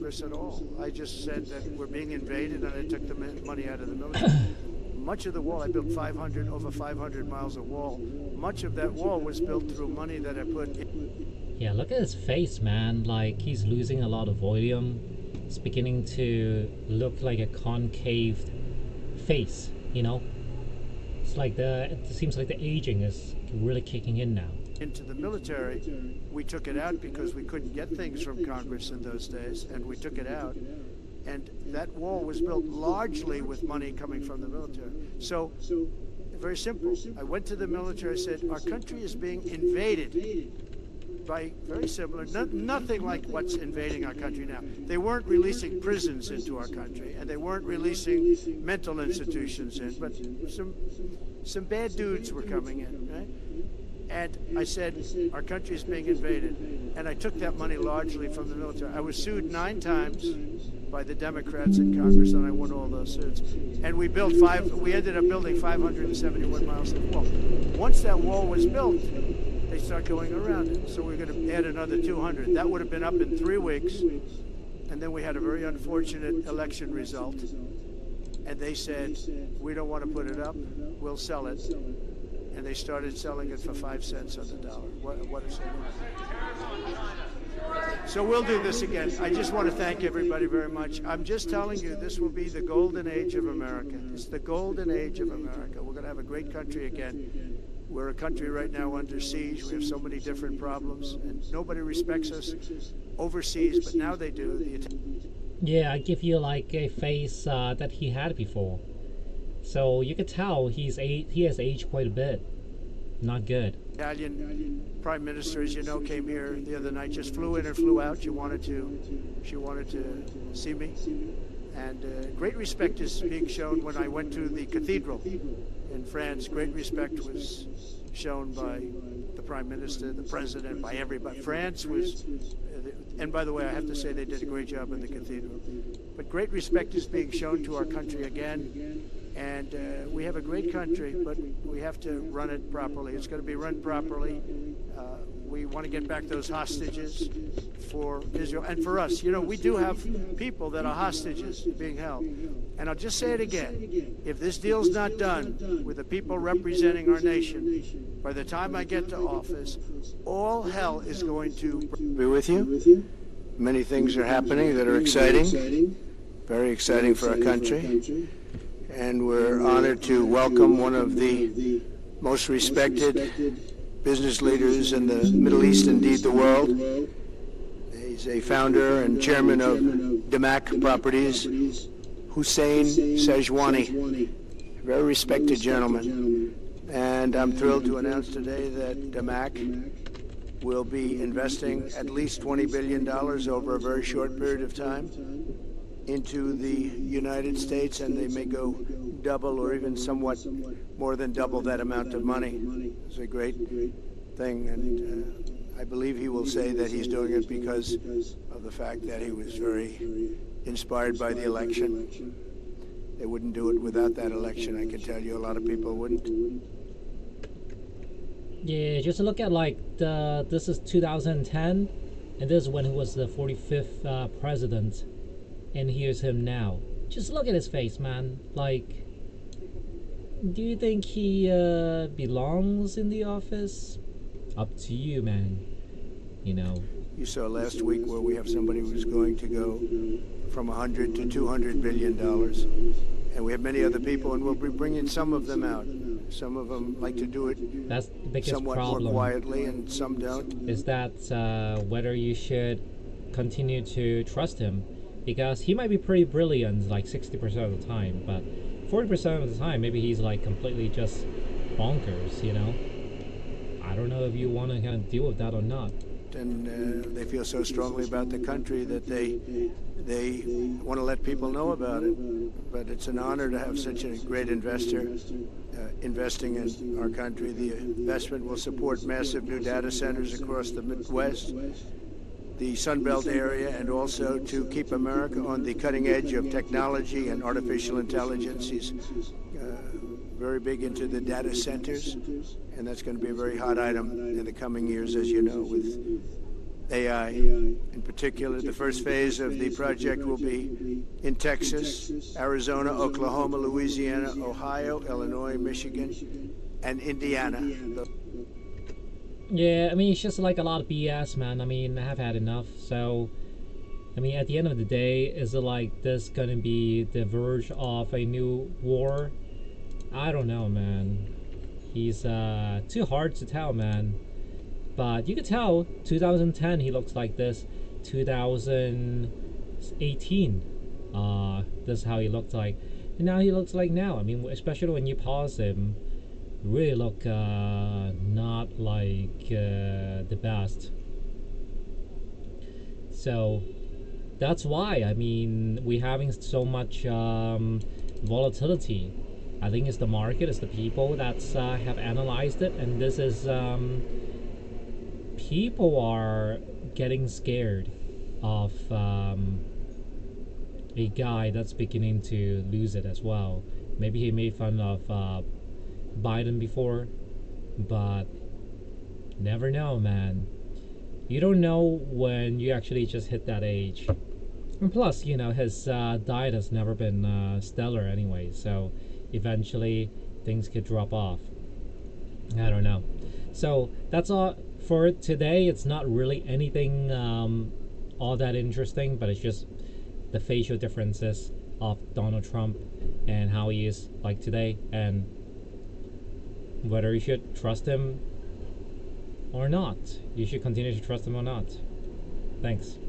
Congress at all. I just said that we're being invaded, and I took the money out of the military. Much of the wall, I built over 500 miles of wall. Much of that wall was built through money that I put in. Yeah, look at his face, man. Like, he's losing a lot of volume. It's beginning to look like a concave face, you know? It's like it seems like the aging is really kicking in now. Into the military, we took it out because we couldn't get things from Congress in those days, and we took it out. And that wall was built largely with money coming from the military. So, very simple. I went to the military, I said, our country is being invaded by very similar, nothing like what's invading our country now. They weren't releasing prisons into our country, and they weren't releasing mental institutions in, but some bad dudes were coming in, right? And I said, our country is being invaded. And I took that money largely from the military. I was sued 9 times by the Democrats in Congress, and I won all those suits. And we ended up building 571 miles of wall. Once that wall was built, they start going around it. So we're going to add another 200. That would have been up in 3 weeks. And then we had a very unfortunate election result. And they said, we don't want to put it up, we'll sell it. And they started selling it for 5 cents on the dollar. What is it? So we'll do this again. I just want to thank everybody very much. I'm just telling you, this will be the golden age of America. It's the golden age of America. We're going to have a great country again. We're a country right now under siege. We have so many different problems, and nobody respects us overseas, but now they do. Yeah, I give you like a face that he had before. So you can tell he has aged quite a bit. Not good. Italian prime minister, as you know, came here the other night. Just flew in and flew out. She wanted to see me, and great respect is being shown when I went to the cathedral in France. Great respect was shown by the prime minister, the president, by everybody. France was, and by the way, I have to say they did a great job in the cathedral. But great respect is being shown to our country again. And we have a great country, but we have to run it properly. It's going to be run properly. We want to get back those hostages for Israel and for us. You know, we do have people that are hostages being held. And I'll just say it again. If this deal's not done with the people representing our nation, by the time I get to office, all hell is going to be with you. Many things are happening that are exciting, very exciting for our country. And we're honored to welcome one of the most respected business leaders in the Middle East, indeed the world. He's a founder and chairman of Damac Properties, Hussein Sajwani, a very respected gentleman. And I'm thrilled to announce today that Damac will be investing at least $20 billion over a very short period of time into the United States, and they may go double or even somewhat more than double that amount of money. It's a great thing, and I believe he will say that he's doing it because of the fact that he was very inspired by the election. They wouldn't do it without that election, I can tell you. A lot of people wouldn't. Yeah, just look at like this is 2010, and this is when he was the 45th president. And here's him now. Just look at his face, man. Like, do you think he belongs in the office? Up to you, man. You know. You saw last week where we have somebody who's going to go from 100 to 200 billion dollars, and we have many other people, and we'll be bringing some of them out. Some of them like to do it. That's the biggest somewhat problem. More quietly, and some don't. Is that whether you should continue to trust him? Because he might be pretty brilliant like 60% of the time, but 40% of the time maybe he's like completely just bonkers, you know? I don't know if you want to kind of deal with that or not. And they feel so strongly about the country that they want to let people know about it. But it's an honor to have such a great investor investing in our country. The investment will support massive new data centers across the Midwest, the Sunbelt area, and also to keep America on the cutting edge of technology and artificial intelligence. He's very big into the data centers, and that's going to be a very hot item in the coming years, as you know, with AI. In particular, the first phase of the project will be in Texas, Arizona, Oklahoma, Louisiana, Ohio, Illinois, Michigan, and Indiana. Yeah, I mean, it's just like a lot of BS, man. I mean, I have had enough. So, I mean, at the end of the day, is it like this gonna be the verge of a new war? I don't know, man. He's too hard to tell, man. But you could tell 2010 he looks like this. 2018, this is how he looked like. And now he looks like now. I mean, especially when you pause him, really look not like the best. So that's why, I mean, we're having so much volatility. I think it's the market, it's the people that have analyzed it, and this is people are getting scared of a guy that's beginning to lose it as well. Maybe he made fun of Biden before, but never know, man. You don't know when you actually just hit that age. And plus, you know, his diet has never been stellar anyway, so eventually things could drop off. I don't know. So that's all for today. It's not really anything all that interesting, but it's just the facial differences of Donald Trump and how he is like today, and whether you should trust him or not. You should continue to trust him or not. Thanks.